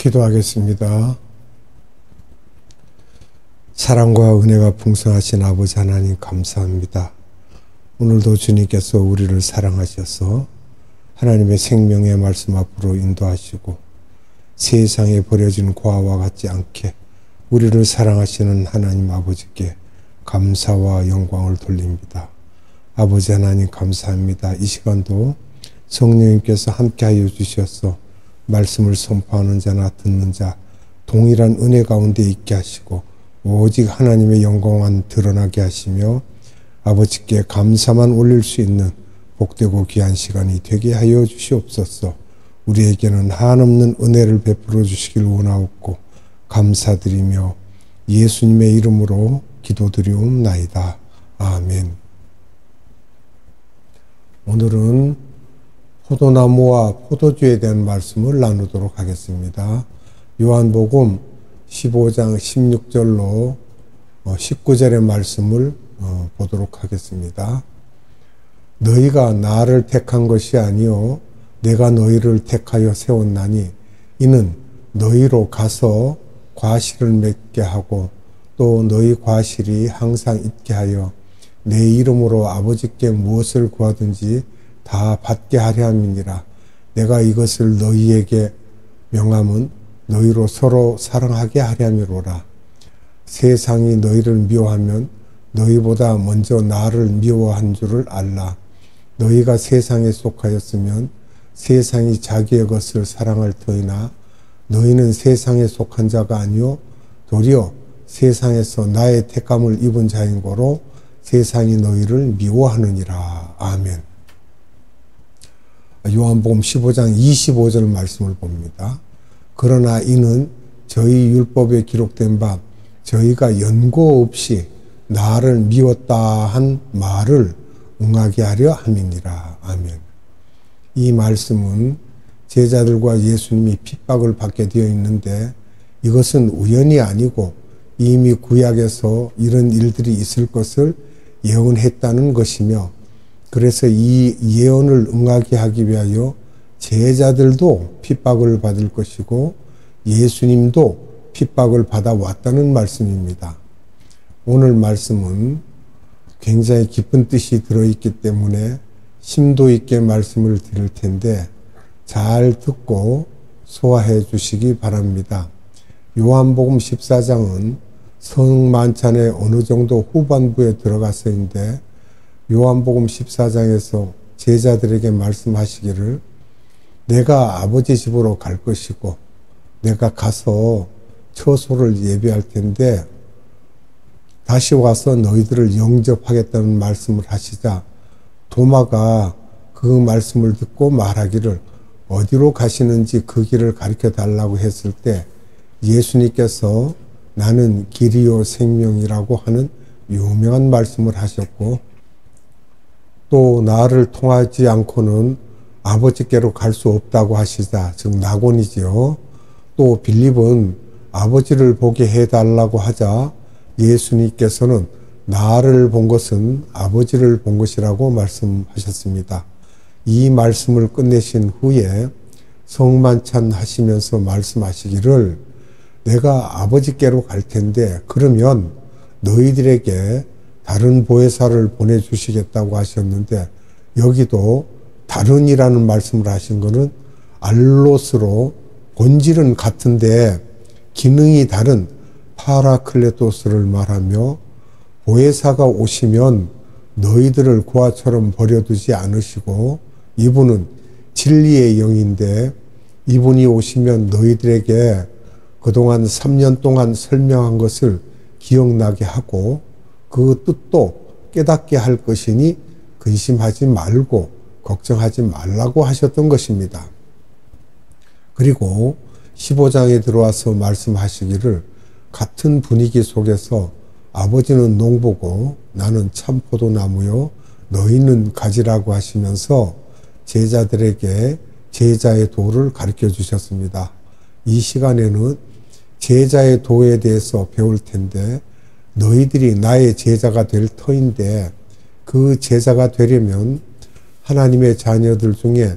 기도하겠습니다. 사랑과 은혜가 풍성하신 아버지 하나님 감사합니다. 오늘도 주님께서 우리를 사랑하셔서 하나님의 생명의 말씀 앞으로 인도하시고 세상에 버려진 고아와 같지 않게 우리를 사랑하시는 하나님 아버지께 감사와 영광을 돌립니다. 아버지 하나님 감사합니다. 이 시간도 성령님께서 함께하여 주셔서 말씀을 선포하는 자나 듣는 자 동일한 은혜 가운데 있게 하시고 오직 하나님의 영광만 드러나게 하시며 아버지께 감사만 올릴 수 있는 복되고 귀한 시간이 되게 하여 주시옵소서. 우리에게는 한없는 은혜를 베풀어 주시길 원하옵고 감사드리며 예수님의 이름으로 기도드리옵나이다. 아멘. 오늘은 포도나무와 포도주에 대한 말씀을 나누도록 하겠습니다. 요한복음 15장 16절로 19절의 말씀을 보도록 하겠습니다. 너희가 나를 택한 것이 아니요 내가 너희를 택하여 세웠나니 이는 너희로 가서 과실을 맺게 하고 또 너희 과실이 항상 있게 하여 내 이름으로 아버지께 무엇을 구하든지 다 받게 하려 함이니라. 내가 이것을 너희에게 명함은 너희로 서로 사랑하게 하려 함이로라. 세상이 너희를 미워하면 너희보다 먼저 나를 미워한 줄을 알라. 너희가 세상에 속하였으면 세상이 자기의 것을 사랑할 터이나 너희는 세상에 속한 자가 아니요 도리어 세상에서 나의 택감을 입은 자인 고로 세상이 너희를 미워하느니라. 아멘. 요한복음 15장 25절 말씀을 봅니다. 그러나 이는 저희 율법에 기록된 바 저희가 연고 없이 나를 미웠다 한 말을 응하게 하려 함이니라. 아멘. 이 말씀은 제자들과 예수님이 핍박을 받게 되어 있는데 이것은 우연이 아니고 이미 구약에서 이런 일들이 있을 것을 예언했다는 것이며 그래서 이 예언을 응하게 하기 위하여 제자들도 핍박을 받을 것이고 예수님도 핍박을 받아왔다는 말씀입니다. 오늘 말씀은 굉장히 깊은 뜻이 들어있기 때문에 심도 있게 말씀을 드릴 텐데 잘 듣고 소화해 주시기 바랍니다. 요한복음 14장은 성만찬의 어느 정도 후반부에 들어갔었는데 요한복음 14장에서 제자들에게 말씀하시기를 내가 아버지 집으로 갈 것이고 내가 가서 처소를 예비할 텐데 다시 와서 너희들을 영접하겠다는 말씀을 하시자 도마가 그 말씀을 듣고 말하기를 어디로 가시는지 그 길을 가르쳐 달라고 했을 때 예수님께서 나는 길이요 생명이라고 하는 유명한 말씀을 하셨고 또 나를 통하지 않고는 아버지께로 갈 수 없다고 하시자 즉 낙원이지요. 또 빌립은 아버지를 보게 해달라고 하자 예수님께서는 나를 본 것은 아버지를 본 것이라고 말씀하셨습니다. 이 말씀을 끝내신 후에 성만찬 하시면서 말씀하시기를 내가 아버지께로 갈 텐데 그러면 너희들에게 다른 보혜사를 보내주시겠다고 하셨는데 여기도 다른이라는 말씀을 하신 것은 알로스로 본질은 같은데 기능이 다른 파라클레토스를 말하며 보혜사가 오시면 너희들을 고아처럼 버려두지 않으시고 이분은 진리의 영인데 이분이 오시면 너희들에게 그동안 3년 동안 설명한 것을 기억나게 하고 그 뜻도 깨닫게 할 것이니 근심하지 말고 걱정하지 말라고 하셨던 것입니다. 그리고 15장에 들어와서 말씀하시기를 같은 분위기 속에서 아버지는 농부고 나는 참포도나무요 너희는 가지라고 하시면서 제자들에게 제자의 도를 가르쳐 주셨습니다. 이 시간에는 제자의 도에 대해서 배울 텐데 너희들이 나의 제자가 될 터인데 그 제자가 되려면 하나님의 자녀들 중에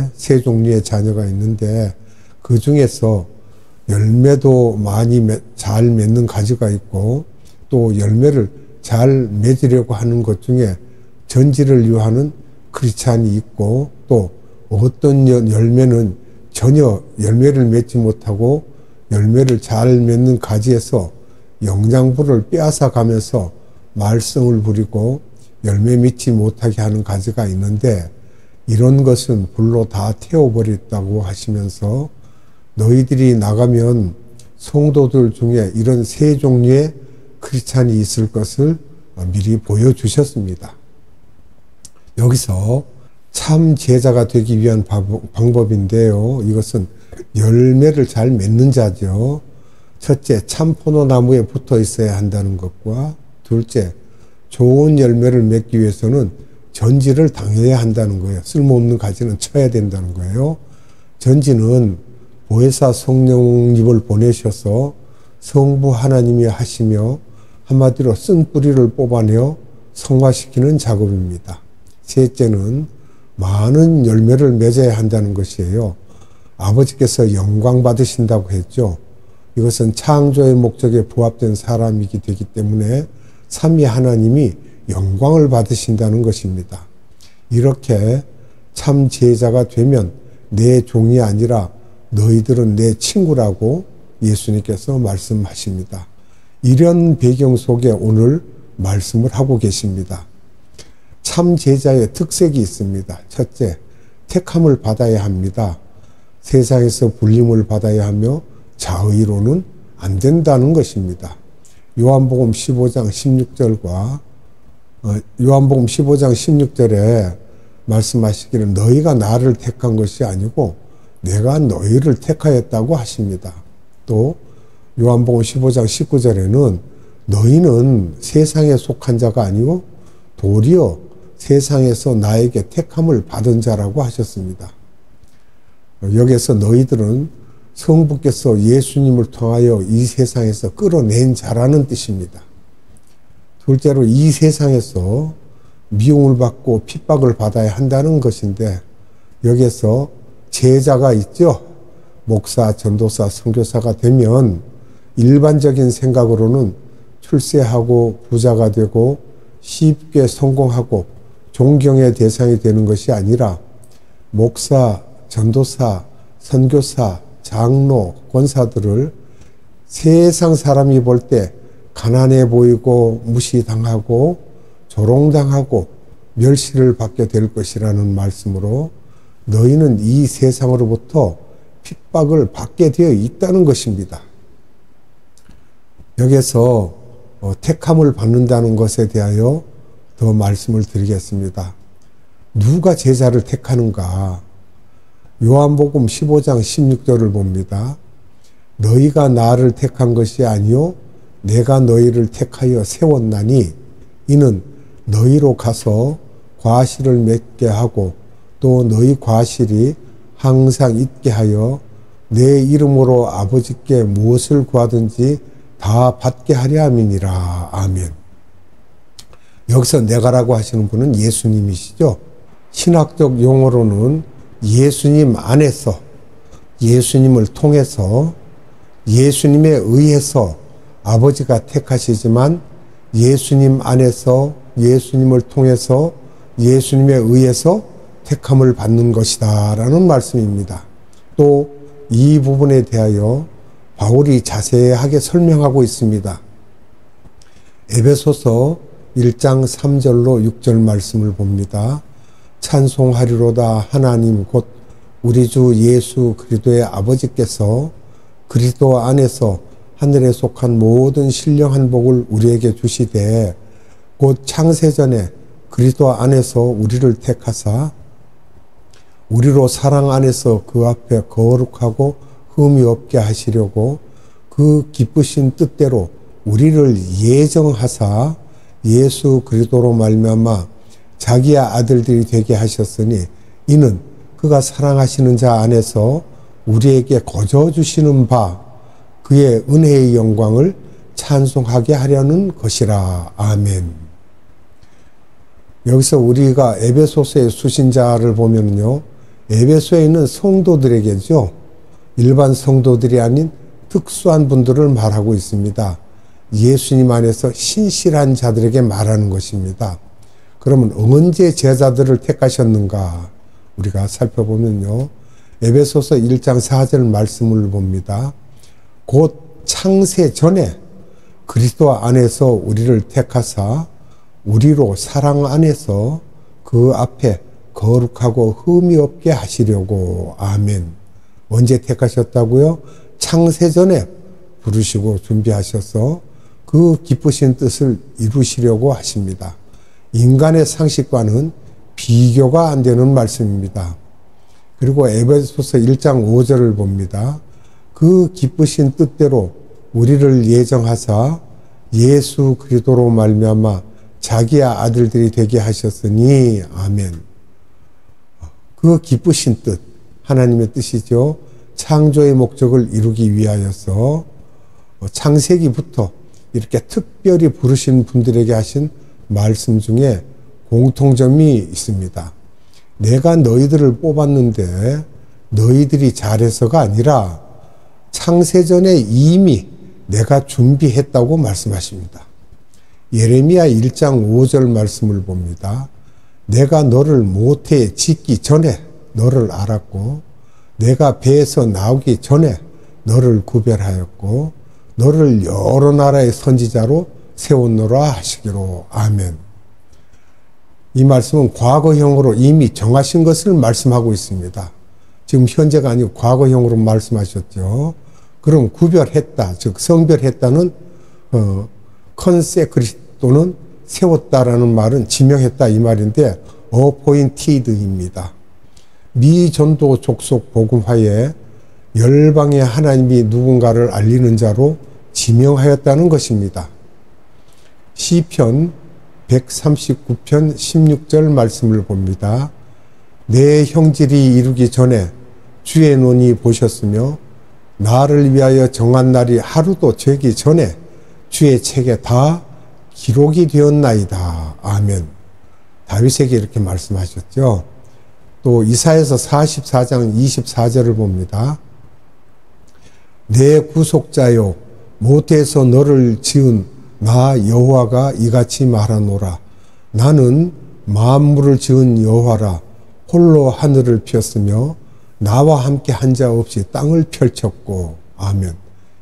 세 종류의 자녀가 있는데 그 중에서 열매도 많이 잘 맺는 가지가 있고 또 열매를 잘 맺으려고 하는 것 중에 전지를 유하는 크리스찬이 있고 또 어떤 열매는 전혀 열매를 맺지 못하고 열매를 잘 맺는 가지에서 영양분을 빼앗아 가면서 말썽을 부리고 열매 맺지 못하게 하는 가지가 있는데 이런 것은 불로 다 태워버렸다고 하시면서 너희들이 나가면 성도들 중에 이런 세 종류의 크리스찬이 있을 것을 미리 보여주셨습니다. 여기서 참 제자가 되기 위한 방법인데요. 이것은 열매를 잘 맺는 자죠. 첫째, 참 포도나무에 붙어 있어야 한다는 것과 둘째, 좋은 열매를 맺기 위해서는 전지를 당해야 한다는 거예요. 쓸모없는 가지는 쳐야 된다는 거예요. 전지는 보혜사 성령님을 보내셔서 성부 하나님이 하시며 한마디로 쓴 뿌리를 뽑아내어 성화시키는 작업입니다. 셋째는 많은 열매를 맺어야 한다는 것이에요. 아버지께서 영광 받으신다고 했죠. 이것은 창조의 목적에 부합된 사람이기 되기 때문에 삼위 하나님이 영광을 받으신다는 것입니다. 이렇게 참 제자가 되면 내 종이 아니라 너희들은 내 친구라고 예수님께서 말씀하십니다. 이런 배경 속에 오늘 말씀을 하고 계십니다. 참 제자의 특색이 있습니다. 첫째, 택함을 받아야 합니다. 세상에서 불림을 받아야 하며 자의로는 안 된다는 것입니다. 요한복음 15장 16절에 말씀하시기를 너희가 나를 택한 것이 아니고 내가 너희를 택하였다고 하십니다. 또 요한복음 15장 19절에는 너희는 세상에 속한 자가 아니고 도리어 세상에서 나에게 택함을 받은 자라고 하셨습니다. 여기에서 너희들은 성부께서 예수님을 통하여 이 세상에서 끌어낸 자라는 뜻입니다. 둘째로 이 세상에서 미움을 받고 핍박을 받아야 한다는 것인데 여기에서 제자가 있죠. 목사, 전도사, 선교사가 되면 일반적인 생각으로는 출세하고 부자가 되고 쉽게 성공하고 존경의 대상이 되는 것이 아니라 목사, 전도사, 선교사, 장로, 권사들을 세상 사람이 볼 때 가난해 보이고 무시당하고 조롱당하고 멸시를 받게 될 것이라는 말씀으로 너희는 이 세상으로부터 핍박을 받게 되어 있다는 것입니다. 여기서 택함을 받는다는 것에 대하여 더 말씀을 드리겠습니다. 누가 제자를 택하는가? 요한복음 15장 16절을 봅니다. 너희가 나를 택한 것이 아니요 내가 너희를 택하여 세웠나니 이는 너희로 가서 과실을 맺게 하고 또 너희 과실이 항상 있게 하여 내 이름으로 아버지께 무엇을 구하든지 다 받게 하려 함이니라. 아멘. 여기서 내가라고 하시는 분은 예수님이시죠. 신학적 용어로는 예수님 안에서, 예수님을 통해서, 예수님에 의해서 아버지가 택하시지만 예수님 안에서, 예수님을 통해서, 예수님에 의해서 택함을 받는 것이다 라는 말씀입니다. 또 이 부분에 대하여 바울이 자세하게 설명하고 있습니다. 에베소서 1장 3절로 6절 말씀을 봅니다. 찬송하리로다 하나님 곧 우리 주 예수 그리스도의 아버지께서 그리스도 안에서 하늘에 속한 모든 신령한 복을 우리에게 주시되 곧 창세전에 그리스도 안에서 우리를 택하사 우리로 사랑 안에서 그 앞에 거룩하고 흠이 없게 하시려고 그 기쁘신 뜻대로 우리를 예정하사 예수 그리스도로 말미암아 자기의 아들들이 되게 하셨으니 이는 그가 사랑하시는 자 안에서 우리에게 거저 주시는 바 그의 은혜의 영광을 찬송하게 하려는 것이라. 아멘. 여기서 우리가 에베소서의 수신자를 보면요, 에베소에 있는 성도들에게죠, 일반 성도들이 아닌 특수한 분들을 말하고 있습니다. 예수님 안에서 신실한 자들에게 말하는 것입니다. 그러면 언제 제자들을 택하셨는가 우리가 살펴보면요, 에베소서 1장 4절 말씀을 봅니다. 곧 창세 전에 그리스도 안에서 우리를 택하사 우리로 사랑 안에서 그 앞에 거룩하고 흠이 없게 하시려고. 아멘. 언제 택하셨다고요? 창세 전에 부르시고 준비하셔서 그 기쁘신 뜻을 이루시려고 하십니다. 인간의 상식과는 비교가 안 되는 말씀입니다. 그리고 에베소서 1장 5절을 봅니다. 그 기쁘신 뜻대로 우리를 예정하사 예수 그리스도로 말미암아 자기의 아들들이 되게 하셨으니. 아멘. 그 기쁘신 뜻, 하나님의 뜻이죠. 창조의 목적을 이루기 위하여서 창세기부터 이렇게 특별히 부르신 분들에게 하신 말씀 중에 공통점이 있습니다. 내가 너희들을 뽑았는데 너희들이 잘해서가 아니라 창세전에 이미 내가 준비했다고 말씀하십니다. 예레미야 1장 5절 말씀을 봅니다. 내가 너를 모태에 짓기 전에 너를 알았고 내가 배에서 나오기 전에 너를 구별하였고 너를 여러 나라의 선지자로 세웠노라 하시기로. 아멘. 이 말씀은 과거형으로 이미 정하신 것을 말씀하고 있습니다. 지금 현재가 아니고 과거형으로 말씀하셨죠. 그럼 구별했다, 즉 성별했다는 컨세크리 또는 세웠다라는 말은 지명했다 이 말인데 어포인티드입니다. 미전도 족속 복음화에 열방의 하나님이 누군가를 알리는 자로 지명하였다는 것입니다. 시편 139편 16절 말씀을 봅니다. 내 형질이 이루기 전에 주의 눈이 보셨으며 나를 위하여 정한 날이 하루도 되기 전에 주의 책에 다 기록이 되었나이다. 아멘. 다윗에게 이렇게 말씀하셨죠. 또 이사야서 44장 24절을 봅니다. 내 구속자여 모태에서 너를 지은 나 여호와가 이같이 말하노라. 나는 만물을 지은 여호와라. 홀로 하늘을 폈으며 나와 함께 한 자 없이 땅을 펼쳤고. 아멘.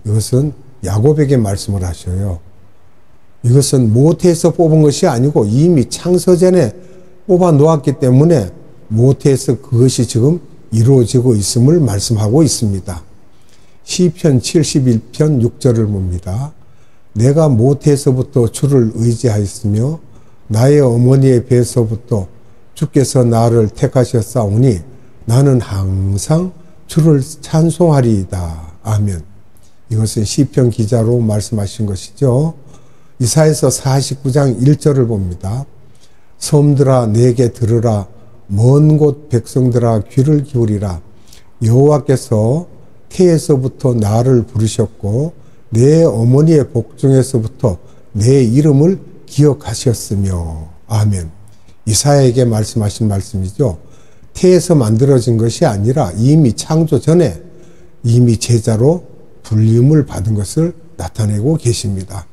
이것은 야곱에게 말씀을 하셔요. 이것은 모태에서 뽑은 것이 아니고 이미 창세전에 뽑아 놓았기 때문에 모태에서 그것이 지금 이루어지고 있음을 말씀하고 있습니다. 시편 71편 6절을 봅니다. 내가 모태에서부터 주를 의지하였으며 나의 어머니의 배에서부터 주께서 나를 택하셨사오니 나는 항상 주를 찬송하리이다. 아멘. 이것은 시편 기자로 말씀하신 것이죠. 이사야서 49장 1절을 봅니다. 섬들아 내게 들으라. 먼 곳 백성들아 귀를 기울이라. 여호와께서 태에서부터 나를 부르셨고 내 어머니의 복중에서부터 내 이름을 기억하셨으며. 아멘. 이사야에게 말씀하신 말씀이죠. 태에서 만들어진 것이 아니라 이미 창조 전에 이미 제자로 불림을 받은 것을 나타내고 계십니다.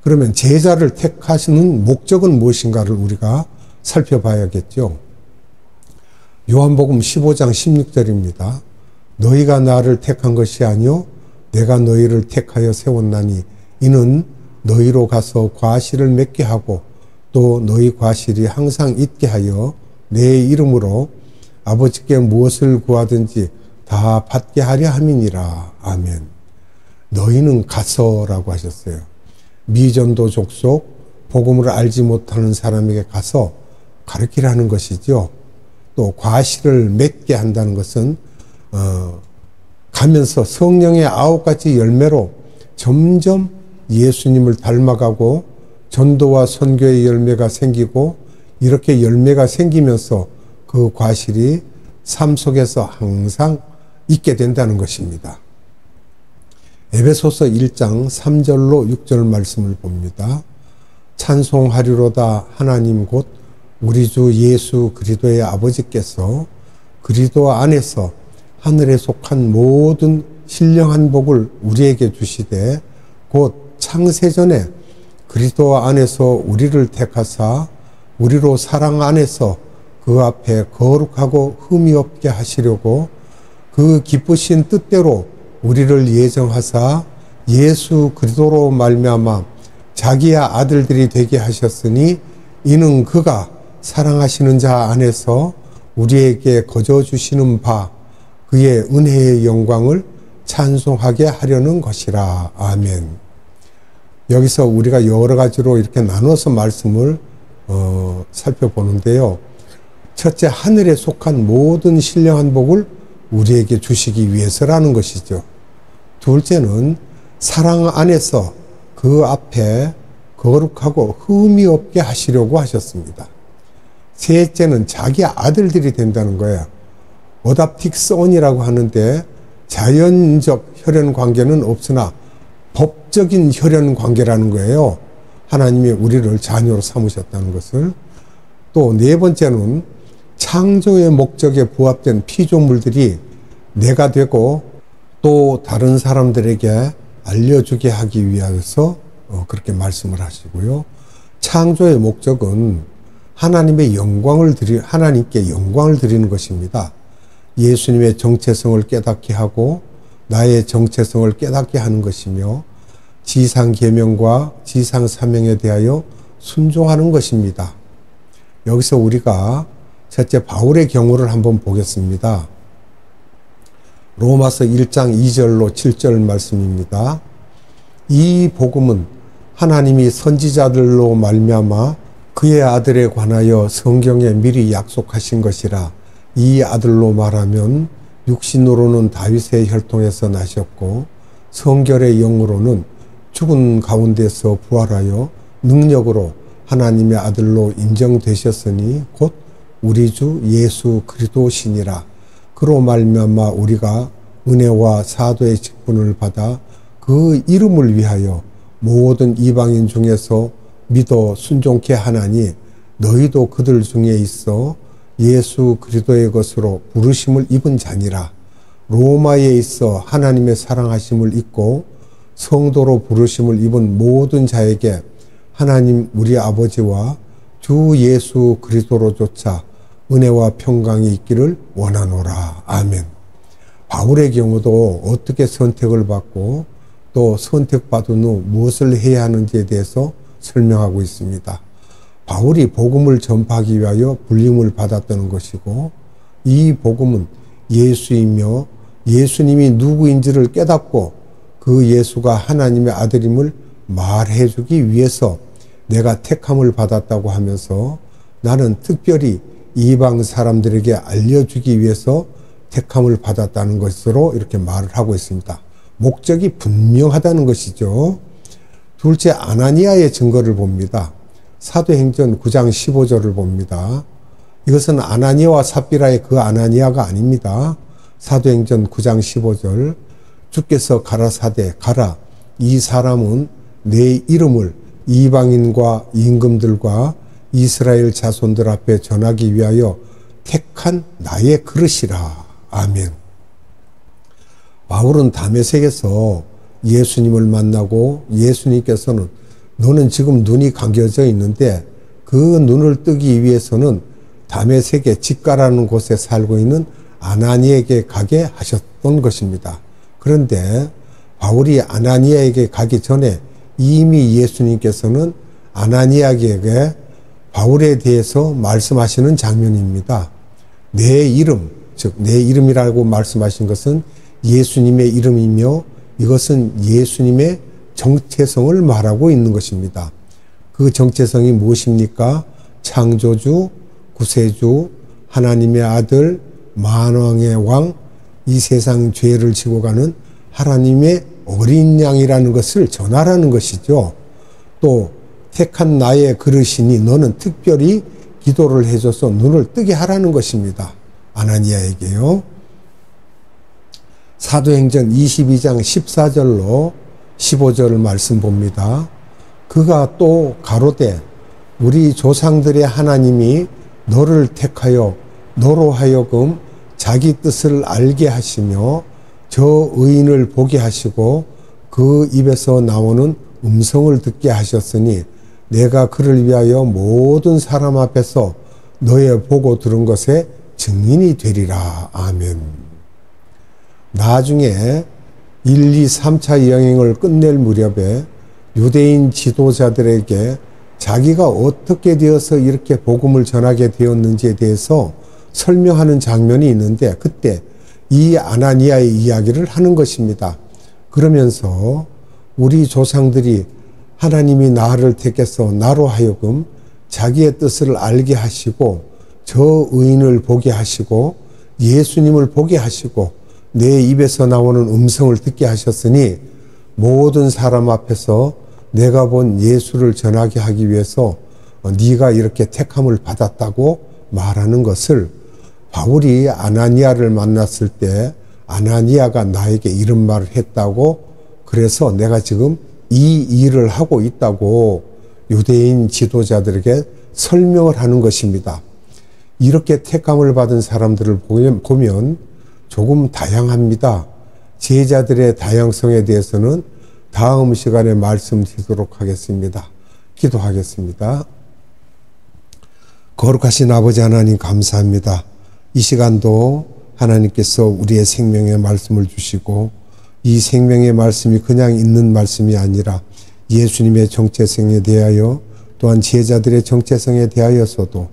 그러면 제자를 택하시는 목적은 무엇인가를 우리가 살펴봐야겠죠. 요한복음 15장 16절입니다. 너희가 나를 택한 것이 아니요 내가 너희를 택하여 세웠나니 이는 너희로 가서 과실을 맺게 하고 또 너희 과실이 항상 있게 하여 내 이름으로 아버지께 무엇을 구하든지 다 받게 하려 함이니라. 아멘. 너희는 가서라고 하셨어요. 미전도 족속 복음을 알지 못하는 사람에게 가서 가르치라는 것이죠. 또 과실을 맺게 한다는 것은 가면서 성령의 9가지 열매로 점점 예수님을 닮아가고 전도와 선교의 열매가 생기고 이렇게 열매가 생기면서 그 과실이 삶 속에서 항상 있게 된다는 것입니다. 에베소서 1장 3절로 6절 말씀을 봅니다. 찬송하리로다 하나님 곧 우리 주 예수 그리스도의 아버지께서 그리스도 안에서 하늘에 속한 모든 신령한 복을 우리에게 주시되 곧 창세전에 그리스도 안에서 우리를 택하사 우리로 사랑 안에서 그 앞에 거룩하고 흠이 없게 하시려고 그 기쁘신 뜻대로 우리를 예정하사 예수 그리스도로 말미암아 자기의 아들들이 되게 하셨으니 이는 그가 사랑하시는 자 안에서 우리에게 거저 주시는 바 그의 은혜의 영광을 찬송하게 하려는 것이라. 아멘. 여기서 우리가 여러 가지로 이렇게 나눠서 말씀을 살펴보는데요. 첫째, 하늘에 속한 모든 신령한 복을 우리에게 주시기 위해서라는 것이죠. 둘째는 사랑 안에서 그 앞에 거룩하고 흠이 없게 하시려고 하셨습니다. 셋째는 자기 아들들이 된다는 거예요. 어답틱 son이라고 하는데 자연적 혈연 관계는 없으나 법적인 혈연 관계라는 거예요. 하나님이 우리를 자녀로 삼으셨다는 것을. 또 네 번째는 창조의 목적에 부합된 피조물들이 내가 되고 또 다른 사람들에게 알려주게 하기 위해서 그렇게 말씀을 하시고요. 창조의 목적은 하나님께 영광을 드리는 것입니다. 예수님의 정체성을 깨닫게 하고 나의 정체성을 깨닫게 하는 것이며 지상 계명과 지상 사명에 대하여 순종하는 것입니다. 여기서 우리가 첫째 바울의 경우를 한번 보겠습니다. 로마서 1장 2절로 7절 말씀입니다. 이 복음은 하나님이 선지자들로 말미암아 그의 아들에 관하여 성경에 미리 약속하신 것이라. 이 아들로 말하면 육신으로는 다윗의 혈통에서 나셨고 성결의 영으로는 죽은 가운데서 부활하여 능력으로 하나님의 아들로 인정되셨으니 곧 우리 주 예수 그리스도시니라. 그로 말미암아 우리가 은혜와 사도의 직분을 받아 그 이름을 위하여 모든 이방인 중에서 믿어 순종케 하나니 너희도 그들 중에 있어 예수 그리스도의 것으로 부르심을 입은 자니라. 로마에 있어 하나님의 사랑하심을 입고 성도로 부르심을 입은 모든 자에게 하나님 우리 아버지와 주 예수 그리스도로조차 은혜와 평강이 있기를 원하노라. 아멘. 바울의 경우도 어떻게 선택을 받고 또 선택받은 후 무엇을 해야 하는지에 대해서 설명하고 있습니다. 바울이 복음을 전파하기 위하여 불림을 받았다는 것이고 이 복음은 예수이며 예수님이 누구인지를 깨닫고 그 예수가 하나님의 아들임을 말해주기 위해서 내가 택함을 받았다고 하면서 나는 특별히 이방 사람들에게 알려주기 위해서 택함을 받았다는 것으로 이렇게 말을 하고 있습니다. 목적이 분명하다는 것이죠. 둘째, 아나니아의 증거를 봅니다. 사도행전 9장 15절을 봅니다. 이것은 아나니아와 삽비라의 그 아나니아가 아닙니다. 사도행전 9장 15절 주께서 가라사대 가라 이 사람은 내 이름을 이방인과 임금들과 이스라엘 자손들 앞에 전하기 위하여 택한 나의 그릇이라. 아멘. 바울은 다메섹에서 예수님을 만나고 예수님께서는 너는 지금 눈이 감겨져 있는데 그 눈을 뜨기 위해서는 다메섹의 직가라는 곳에 살고 있는 아나니에게 가게 하셨던 것입니다. 그런데 바울이 아나니아에게 가기 전에 이미 예수님께서는 아나니아에게 바울에 대해서 말씀하시는 장면입니다. 내 이름, 즉 내 이름이라고 말씀하신 것은 예수님의 이름이며 이것은 예수님의 정체성을 말하고 있는 것입니다. 그 정체성이 무엇입니까? 창조주, 구세주, 하나님의 아들, 만왕의 왕, 이 세상 죄를 지고 가는 하나님의 어린 양이라는 것을 전하라는 것이죠. 또 택한 나의 그릇이니 너는 특별히 기도를 해줘서 눈을 뜨게 하라는 것입니다. 아나니아에게요. 사도행전 22장 14절로 15절 말씀 봅니다. 그가 또 가로되 우리 조상들의 하나님이 너를 택하여 너로 하여금 자기 뜻을 알게 하시며 저 의인을 보게 하시고 그 입에서 나오는 음성을 듣게 하셨으니 내가 그를 위하여 모든 사람 앞에서 너의 보고 들은 것에 증인이 되리라. 아멘. 나중에 1, 2, 3차 여행을 끝낼 무렵에 유대인 지도자들에게 자기가 어떻게 되어서 이렇게 복음을 전하게 되었는지에 대해서 설명하는 장면이 있는데 그때 이 아나니아의 이야기를 하는 것입니다. 그러면서 우리 조상들이 하나님이 나를 택해서 나로 하여금 자기의 뜻을 알게 하시고 저 의인을 보게 하시고 예수님을 보게 하시고 내 입에서 나오는 음성을 듣게 하셨으니 모든 사람 앞에서 내가 본 예수를 전하게 하기 위해서 네가 이렇게 택함을 받았다고 말하는 것을 바울이 아나니아를 만났을 때 아나니아가 나에게 이런 말을 했다고 그래서 내가 지금 이 일을 하고 있다고 유대인 지도자들에게 설명을 하는 것입니다. 이렇게 택감을 받은 사람들을 보면 조금 다양합니다. 제자들의 다양성에 대해서는 다음 시간에 말씀드리도록 하겠습니다. 기도하겠습니다. 거룩하신 아버지 하나님 감사합니다. 이 시간도 하나님께서 우리의 생명의 말씀을 주시고 이 생명의 말씀이 그냥 있는 말씀이 아니라 예수님의 정체성에 대하여 또한 제자들의 정체성에 대하여서도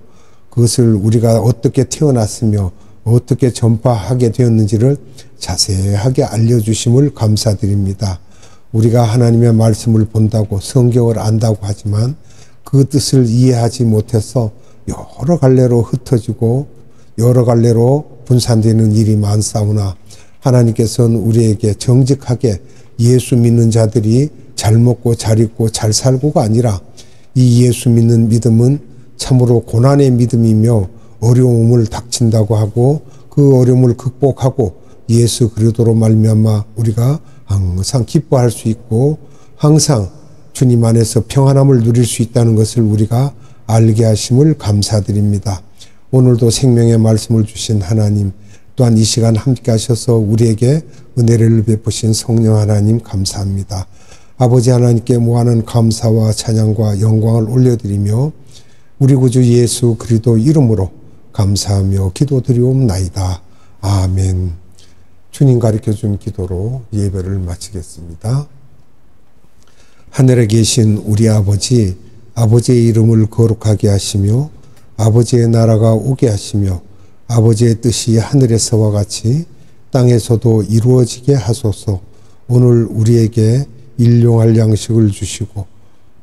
그것을 우리가 어떻게 태어났으며 어떻게 전파하게 되었는지를 자세하게 알려주심을 감사드립니다. 우리가 하나님의 말씀을 본다고 성경을 안다고 하지만 그 뜻을 이해하지 못해서 여러 갈래로 흩어지고 여러 갈래로 분산되는 일이 많사오나 하나님께서는 우리에게 정직하게 예수 믿는 자들이 잘 먹고 잘 입고 잘 살고가 아니라 이 예수 믿는 믿음은 참으로 고난의 믿음이며 어려움을 닥친다고 하고 그 어려움을 극복하고 예수 그리스도로 말미암아 우리가 항상 기뻐할 수 있고 항상 주님 안에서 평안함을 누릴 수 있다는 것을 우리가 알게 하심을 감사드립니다. 오늘도 생명의 말씀을 주신 하나님 또한 이 시간 함께 하셔서 우리에게 은혜를 베푸신 성령 하나님 감사합니다. 아버지 하나님께 무한한 감사와 찬양과 영광을 올려드리며 우리 구주 예수 그리스도 이름으로 감사하며 기도드리옵나이다. 아멘. 주님 가르쳐준 기도로 예배를 마치겠습니다. 하늘에 계신 우리 아버지, 아버지의 이름을 거룩하게 하시며 아버지의 나라가 오게 하시며 아버지의 뜻이 하늘에서와 같이 땅에서도 이루어지게 하소서. 오늘 우리에게 일용할 양식을 주시고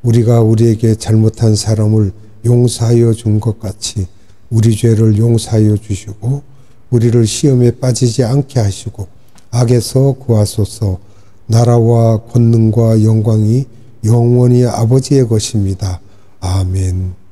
우리가 우리에게 잘못한 사람을 용서하여 준 것 같이 우리 죄를 용서하여 주시고 우리를 시험에 빠지지 않게 하시고 악에서 구하소서. 나라와 권능과 영광이 영원히 아버지의 것입니다. 아멘.